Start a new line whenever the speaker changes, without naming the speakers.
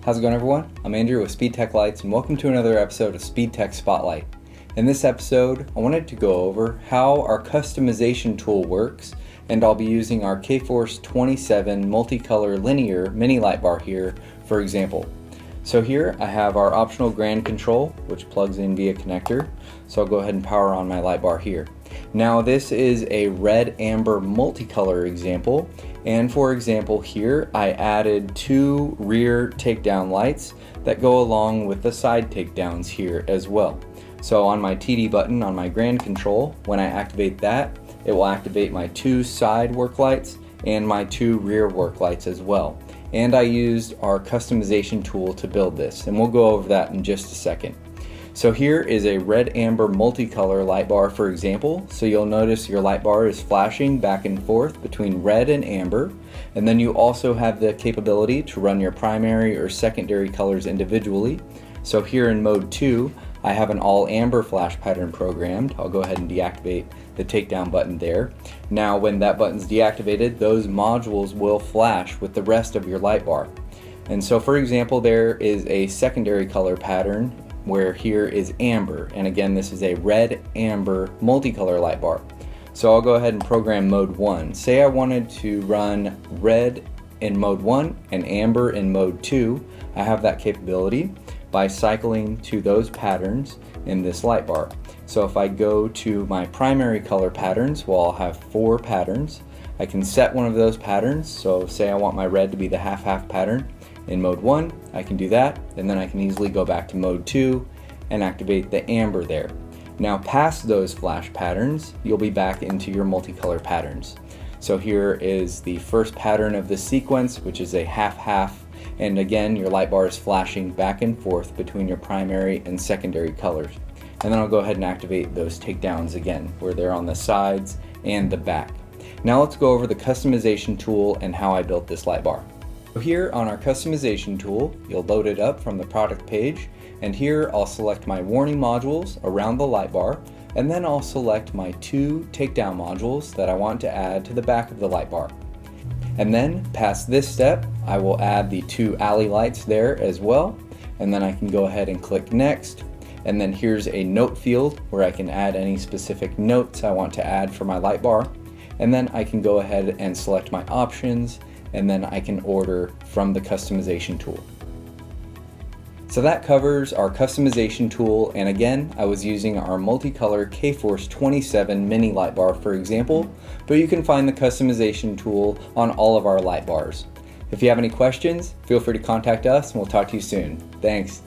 How's it going, everyone? I'm Andrew with SpeedTech Lights, and welcome to another episode of SpeedTech Spotlight. In this episode, I wanted to go over how our customization tool works, and I'll be using our K-Force 27 multicolor linear mini light bar here for example. So here I have our optional grand control, which plugs in via connector. So I'll go ahead and power on my light bar here. Now this is a red amber multicolor example, and for example here I added two rear takedown lights that go along with the side takedowns here as well. So on my TD button on my grand control, when I activate that, it will activate my two side work lights and my two rear work lights as well. And I used our customization tool to build this, and we'll go over that in just a second. So here is a red amber multicolor light bar for example. So you'll notice your light bar is flashing back and forth between red and amber, and then you also have the capability to run your primary or secondary colors individually. So here in mode 2, I have an all amber flash pattern programmed. I'll go ahead and deactivate the takedown button there. Now when that button's deactivated, those modules will flash with the rest of your light bar. And so for example, there is a secondary color pattern where here is amber, and again this is a red amber multicolor light bar. So I'll go ahead and program mode 1. Say I wanted to run red in mode 1 and amber in mode 2. I have that capability by cycling to those patterns in this light bar. So if I go to my primary color patterns, well, I'll have 4 patterns. I can set one of those patterns. So say I want my red to be the half-half pattern in mode 1, I can do that, and then I can easily go back to mode 2 and activate the amber there. Now past those flash patterns, you'll be back into your multicolor patterns. So here is the first pattern of the sequence, which is a half-half. And again, your light bar is flashing back and forth between your primary and secondary colors. And then I'll go ahead and activate those takedowns again, where they're on the sides and the back. Now let's go over the customization tool and how I built this light bar. So here on our customization tool, you'll load it up from the product page, and here I'll select my warning modules around the light bar, and then I'll select my 2 takedown modules that I want to add to the back of the light bar. And then past this step, I will add the 2 alley lights there as well, and then I can go ahead and click next. And then here's a note field where I can add any specific notes I want to add for my light bar. And then I can go ahead and select my options, and then I can order from the customization tool. So that covers our customization tool, and again, I was using our multicolor K-Force 27 mini light bar for example, but you can find the customization tool on all of our light bars. If you have any questions, feel free to contact us and we'll talk to you soon. Thanks.